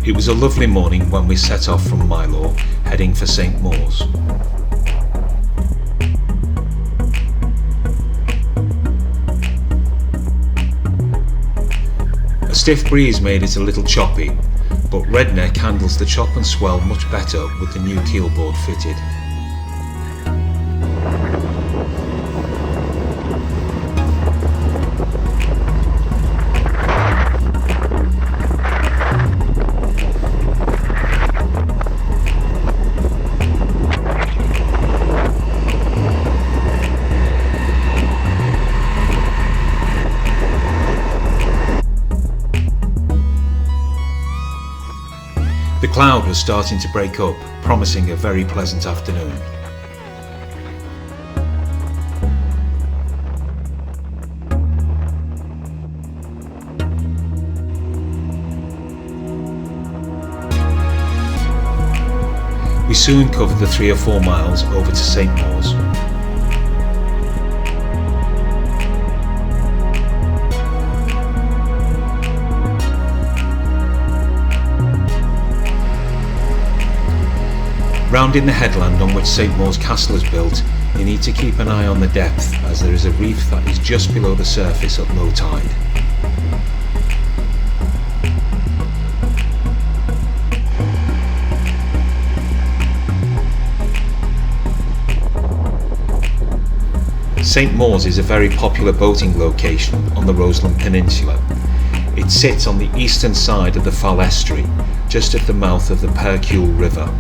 It was a lovely morning when we set off from Milo, heading for St Mawes. A stiff breeze made it a little choppy, but Redneck handles the chop and swell much better with the new keelboard fitted. The cloud was starting to break up, promising a very pleasant afternoon. We soon covered the 3 or 4 miles over to St Mawes. Rounding the headland on which St Mawes Castle is built, you need to keep an eye on the depth, as there is a reef that is just below the surface at low tide. St Mawes is a very popular boating location on the Roseland Peninsula. It sits on the eastern side of the Fal estuary, just at the mouth of the Percule River.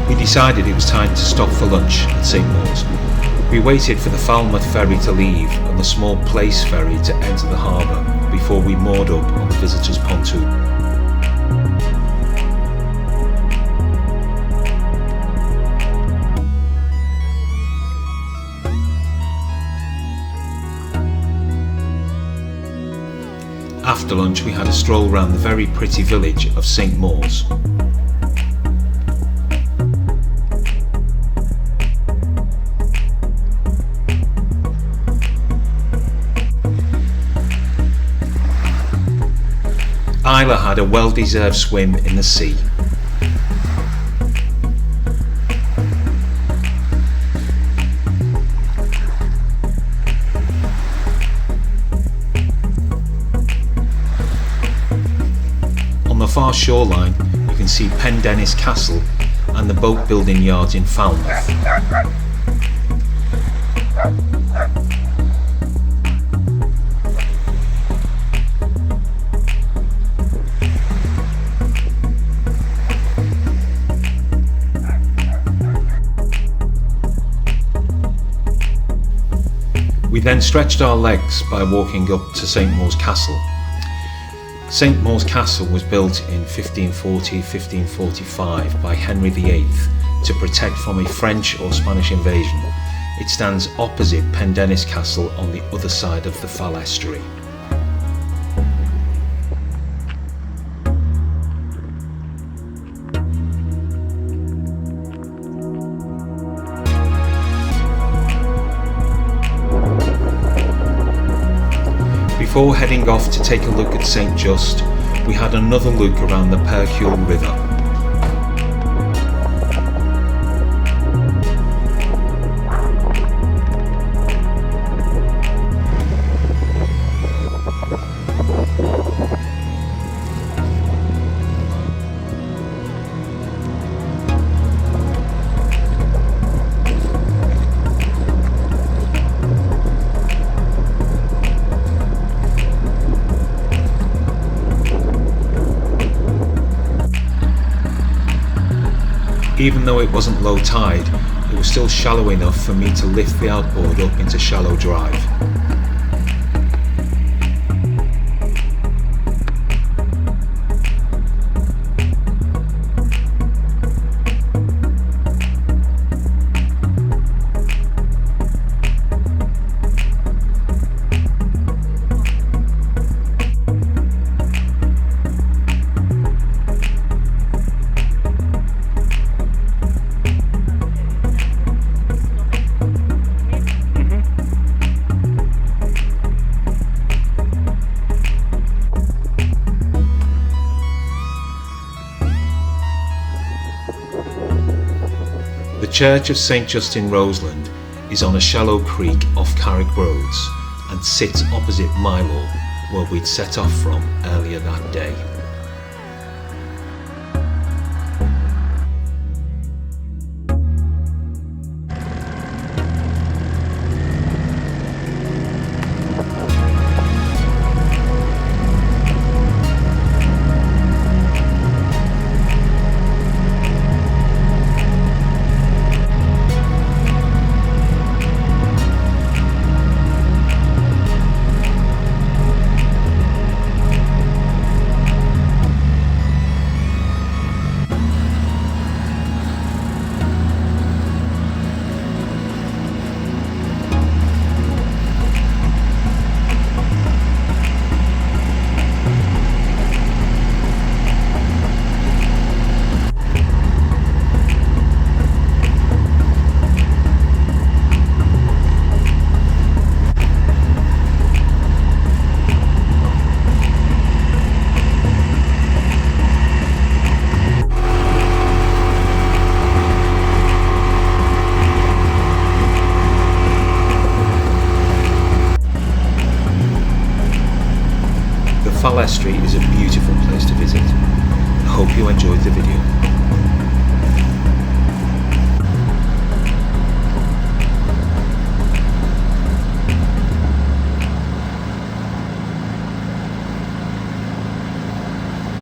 We decided it was time to stop for lunch at St Mawes. We waited for the Falmouth ferry to leave and the small Place ferry to enter the harbour before we moored up on the visitors' pontoon. After lunch we had a stroll round the very pretty village of St Mawes. Isla had a well-deserved swim in the sea. On the far shoreline you can see Pendennis Castle and the boat building yards in Falmouth. We then stretched our legs by walking up to St Mawes Castle. St Mawes Castle was built in 1540-1545 by Henry VIII to protect from a French or Spanish invasion. It stands opposite Pendennis Castle on the other side of the Fal estuary. Before heading off to take a look at St Just, we had another look around the Percule River. Even though it wasn't low tide, it was still shallow enough for me to lift the outboard up into shallow drive. The church of St Just in Roseland is on a shallow creek off Carrick Roads and sits opposite Mylor, where we'd set off from earlier that day. Fal Estuary is a beautiful place to visit. I hope you enjoyed the video.